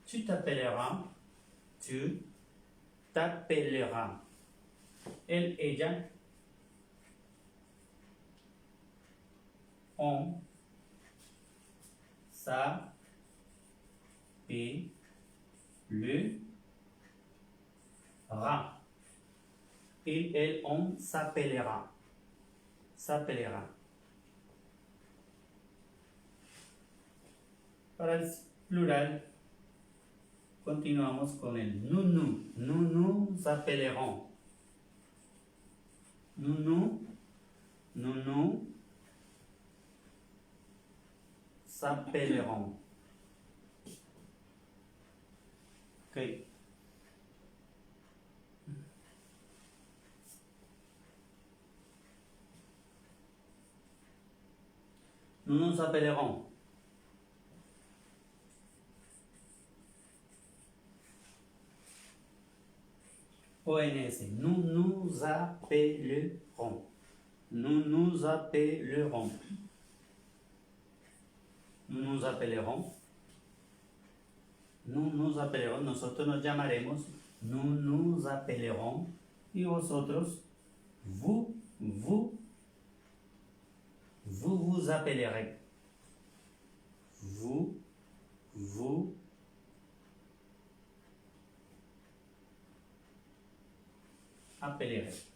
Speaker 1: Tu t'appelleras. Tu t'appelleras. Él, ella. On s'appellera. Il, elle, on s'appellera. S'appellera. Para el plural, continuamos con el nous. Nous nous appellerons. Nous s'appellerons. Ok. Nous nous appellerons. ONS. Nous nous appellerons. Nous nous appellerons. Nous nous appellerons. Nous nous appellerons. Nosotros nos llamaremos. Nous nous appellerons. Y vosotros, vous appellerez. Vous appellerez.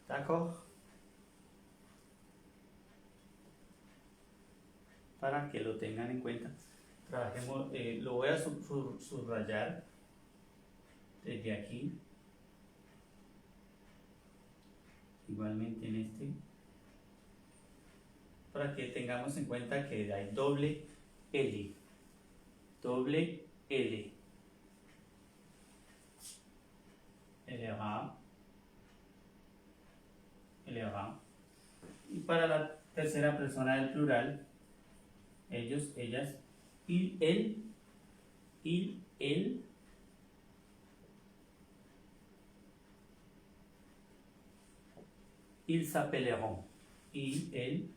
Speaker 1: D'accord? Para que lo tengan en cuenta. Trabajemos, lo voy a subrayar desde aquí. Igualmente en este. Para que tengamos en cuenta que hay doble L. Doble L. Eleva. Y para la tercera persona del plural, ellos, ellas, il, elle, ils s'appelleront. Il, elle,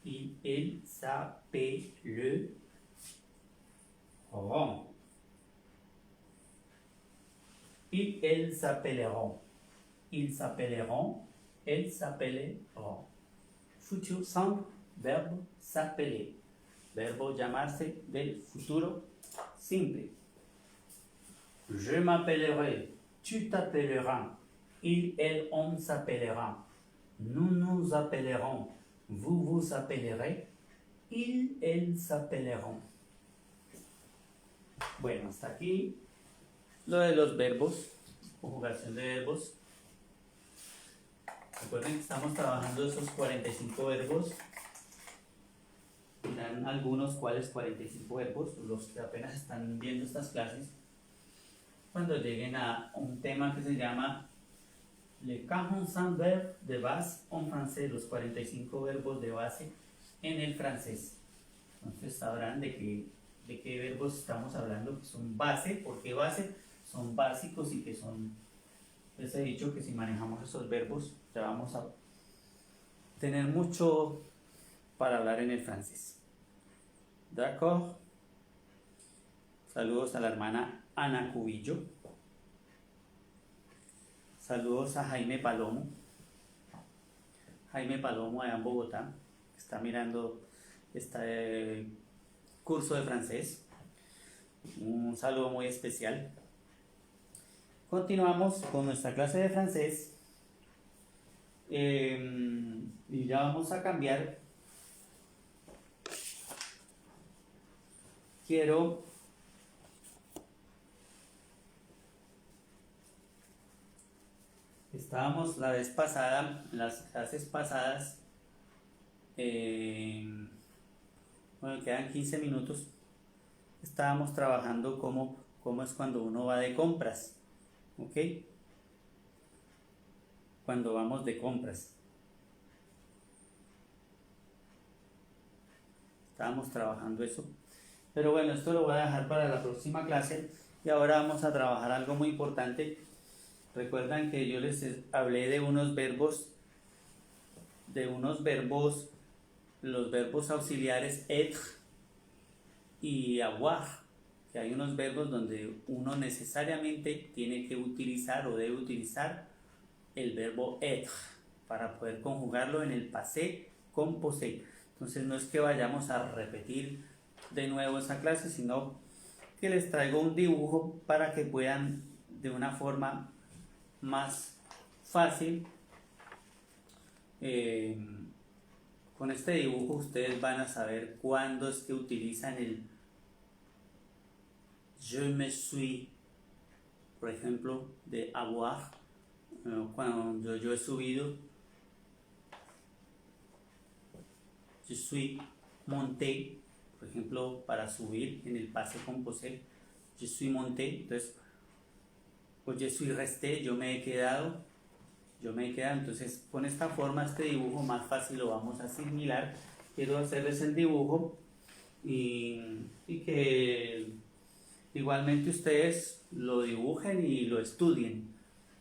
Speaker 1: il, elle s'appelleront. Ils, elles s'appelleront. Ils s'appelleront. elles s'appelleront. Futur simple, verbo s'appeler. Verbo llamarse del futuro simple. Je m'appellerai, tu t'appelleras, il, elle, on s'appellera. Nous nous appellerons, vous vous appellerez, ils, elles s'appelleront. Bueno, hasta aquí lo de los verbos, conjugación de verbos. Recuerden que estamos trabajando esos 45 verbos. Dirán algunos cuáles 45 verbos, los que apenas están viendo estas clases, cuando lleguen a un tema que se llama Les 45 verbes de base en français, los 45 verbos de base en el francés. Entonces sabrán de qué verbos estamos hablando, que son base. ¿Por qué base? Son básicos y que son, les he dicho que si manejamos esos verbos ya vamos a tener mucho para hablar en el francés. D'accord? Saludos a la hermana Ana Cubillo. Saludos a Jaime Palomo. Jaime Palomo allá en Bogotá, que está mirando este curso de francés. Un saludo muy especial. Continuamos con nuestra clase de francés. Y ya vamos a cambiar. Estábamos la vez pasada, en las clases pasadas, bueno, quedan 15 minutos, estábamos trabajando cómo es cuando uno va de compras, ¿ok? Cuando vamos de compras. Estábamos trabajando eso. Pero bueno, esto lo voy a dejar para la próxima clase y ahora vamos a trabajar algo muy importante. Recuerdan que yo les hablé de unos verbos, los verbos auxiliares être y avoir, que hay unos verbos donde uno necesariamente tiene que utilizar o debe utilizar el verbo être para poder conjugarlo en el passé composé. Entonces no es que vayamos a repetir de nuevo esa clase, sino que les traigo un dibujo para que puedan de una forma más fácil, con este dibujo ustedes van a saber cuándo es que utilizan el je me suis, por ejemplo, de avoir, cuando yo he subido, je suis monté, por ejemplo, para subir en el passé composé, je suis monté. Entonces, o je suis resté, yo me he quedado. Entonces, con esta forma, este dibujo más fácil lo vamos a asimilar. Quiero hacerles el dibujo y que igualmente ustedes lo dibujen y lo estudien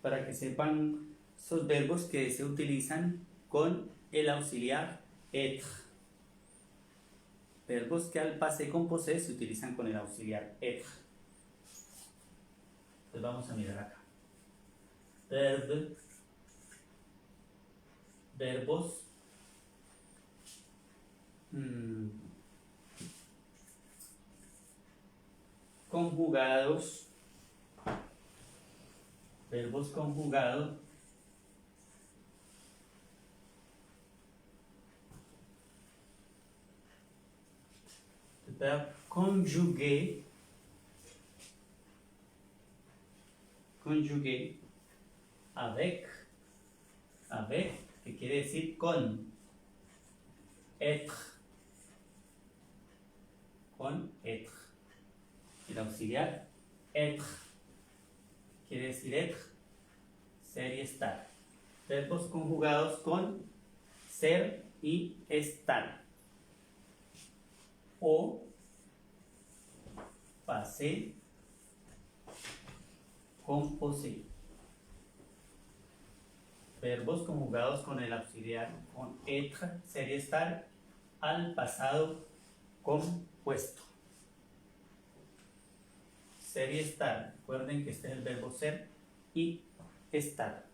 Speaker 1: para que sepan esos verbos que se utilizan con el auxiliar être. Verbos que al passé composé se utilizan con el auxiliar être. Entonces vamos a mirar acá. Verbos conjugados. Verbos conjugados. Verbe conjugué. Conjugué avec, que quiere decir con, être, el auxiliar être, quiere decir être, ser y estar. Verbos conjugados con ser y estar, o passé composé. Verbos conjugados con el auxiliar con être, ser y estar, al pasado compuesto. Ser y estar. Recuerden que este es el verbo ser y estar.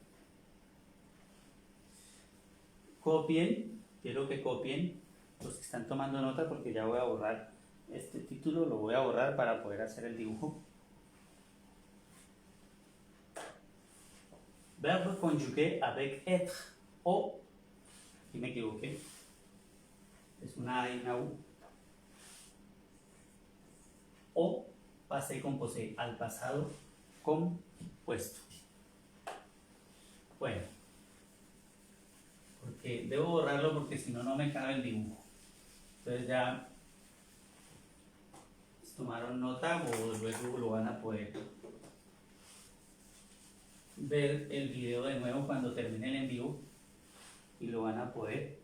Speaker 1: copien, quiero que copien los que están tomando nota porque ya voy a borrar este título, lo voy a borrar para poder hacer el dibujo. Verbe conjugué avec être o, y me equivoqué, es una A y una U. O passé composé, al pasado compuesto. Bueno, porque debo borrarlo porque si no, no me cabe el dibujo. Entonces ya tomaron nota o luego lo van a poder ver el video de nuevo cuando termine el en vivo y lo van a poder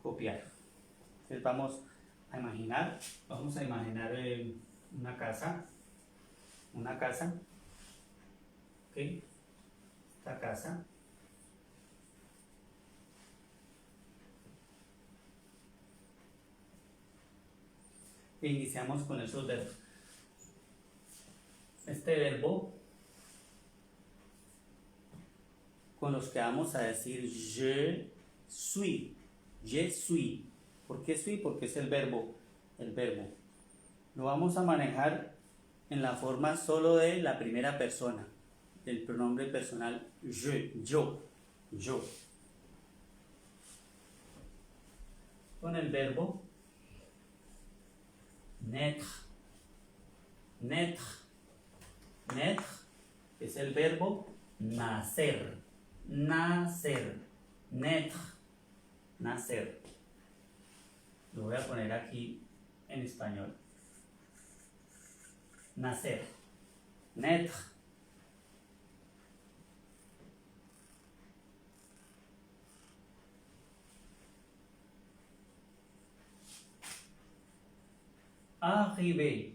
Speaker 1: copiar. Entonces vamos a imaginar una casa, ¿ok? Esta casa. E iniciamos con esos verbos. Este verbo con los que vamos a decir je suis. ¿Por qué suis? Porque es el verbo. Lo vamos a manejar en la forma solo de la primera persona, del pronombre personal yo. Con el verbo naître, es el verbo nacer, nacer. Lo voy a poner aquí en español. Nacer, naître. Arriver,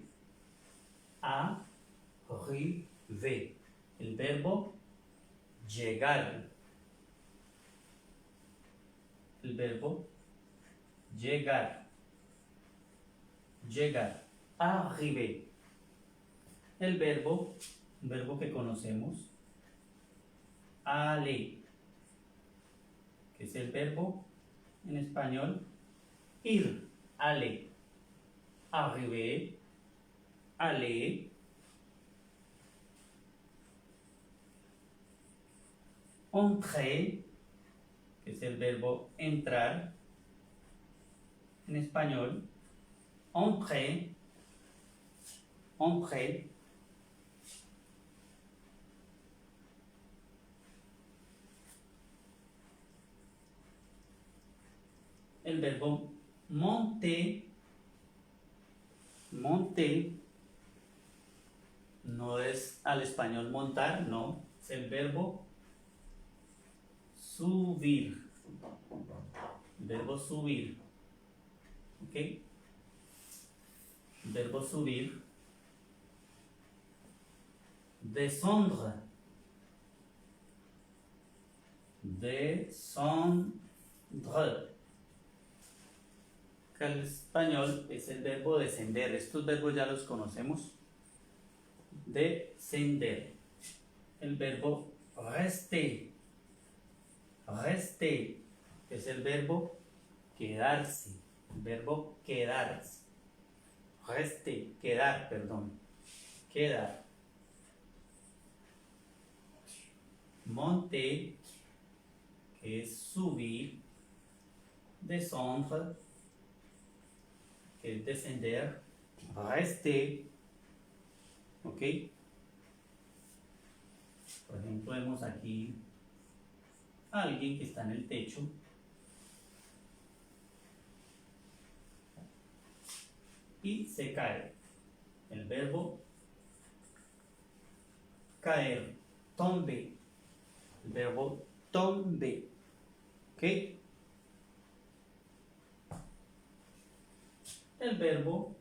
Speaker 1: el verbo llegar, arriver. El verbo, un verbo que conocemos, aller, que es el verbo en español ir, aller. Arriver, aller. Entrer, que es el verbo entrar en español, entrer. El verbo monter, no es al español montar, no, es el verbo subir, ¿ok? Verbo subir. Descendre, que el español es el verbo descender. Estos verbos ya los conocemos. Descender. El verbo rester, que es el verbo quedarse. Rester, quedar. Monter, que es subir. Descendre, que es descender. Rester, ¿ok? Por ejemplo, vemos aquí a alguien que está en el techo. Y se cae. El verbo caer, tomber. El verbo tomber. ¿Ok? El verbo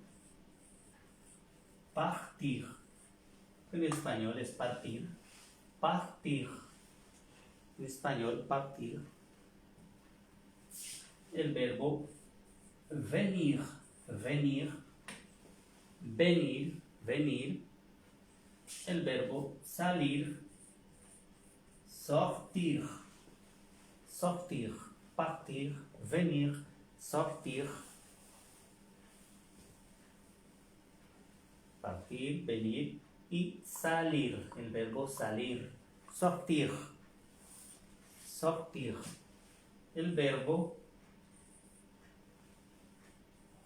Speaker 1: partir. En español es partir. En español, partir. El verbo venir. El verbo salir. Sortir. sortir, partir, venir, sortir, partir, venir y salir, el verbo salir, sortir, sortir, el verbo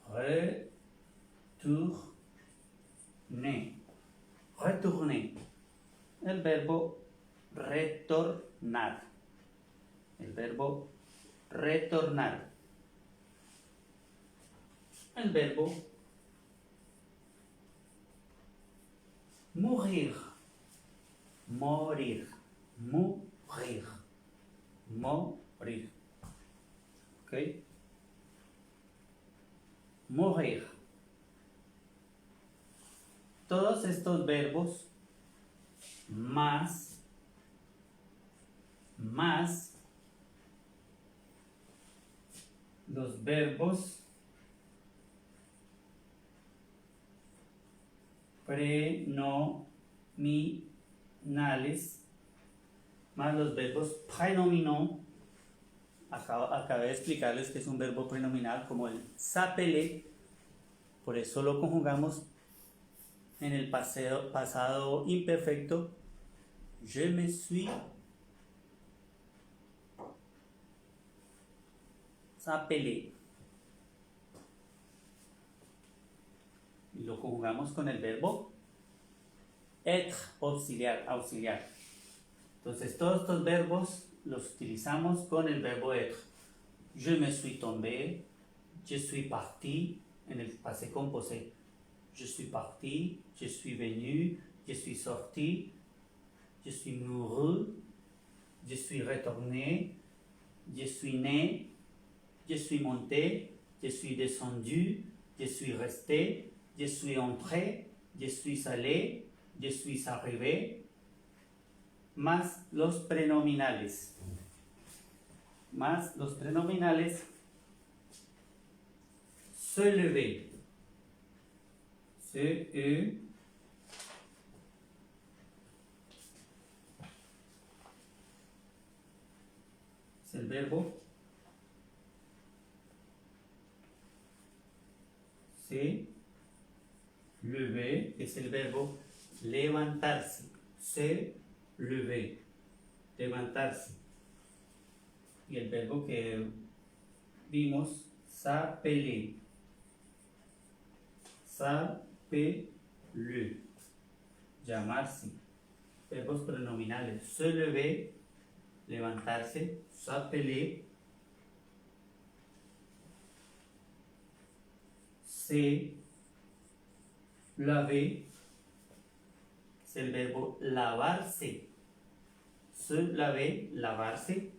Speaker 1: retourner, retourner, el verbo retornar, el verbo retornar, el verbo mourir, morir, mourir, morir, ¿ok? Morir. Todos estos verbos más los verbos prenominales más los verbos prenominaux. Acabé de explicarles que es un verbo prenominal como el s'appeler, por eso lo conjugamos en el pasado imperfecto. Je me suis appelé. Y lo conjugamos con el verbo être, auxiliar, auxiliar. Entonces todos estos verbos los utilizamos con el verbo être. Je me suis tombé, je suis parti, en el passé composé. Je suis parti, je suis venu, je suis sorti, je suis mouru, je suis retourné, je suis né, je suis monté, je suis descendu, je suis resté, je suis entré, je suis allé, je suis arrivé, más los prenominales. Más los prenominales. Se lever. Se es el verbo. Se lever es el verbo levantarse. Se lever, levantarse. Y el verbo que vimos, s'appeler. S'appeler, llamarse. Verbos pronominales. Se lever, levantarse. S'appeler. Se laver. Es el verbo lavarse. Se laver, lavarse.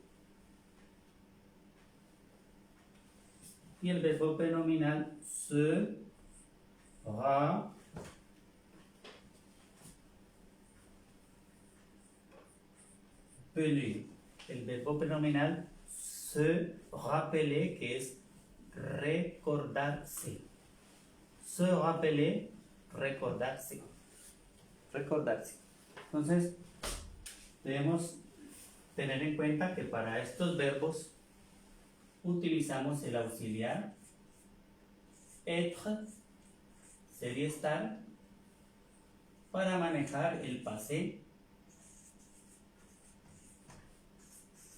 Speaker 1: Y el verbo prenominal se rappeler. El verbo prenominal se rappeler, que es recordarse. Se rappeler, recordarse. Recordarse. Entonces, debemos tener en cuenta que para estos verbos utilizamos el auxiliar être, ser y estar, para manejar el passé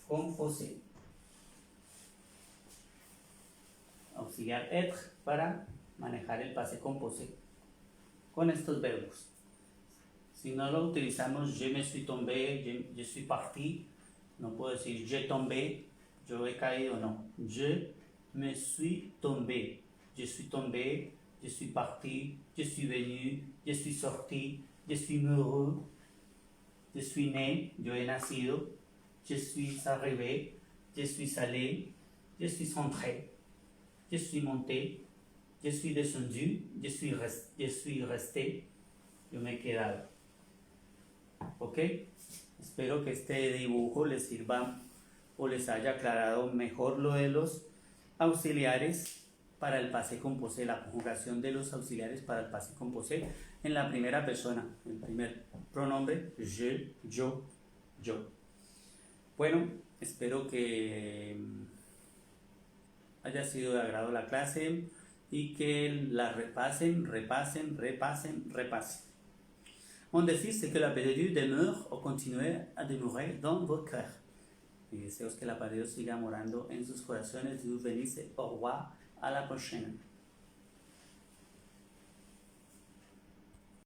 Speaker 1: composé. Auxiliar être para manejar el passé composé con estos verbos. Si no lo utilizamos, je me suis tombé, je suis parti, no puedo decir j'ai tombé, yo he caído, no. Je me suis tombé, je suis parti, je suis venu, je suis sorti, je suis mouru, je suis né, yo he nacido, je suis arrivé, je suis allé, je suis entré, je suis monté, je suis descendu, je suis resté, yo me he quedado. ¿Ok? Espero que este dibujo les sirva o les haya aclarado mejor lo de los auxiliares para el passé composé, la conjugación de los auxiliares para el passé composé en la primera persona, el primer pronombre, je, yo, yo. Bueno, Espero que haya sido de agrado la clase y que la repasen. Mon défi, c'est que la paix de Dieu demeure o continue à demeurer dans vos cœurs. Y deseos que la paz de Dios siga morando en sus corazones. Dios bendice. Au revoir. A la prochaine.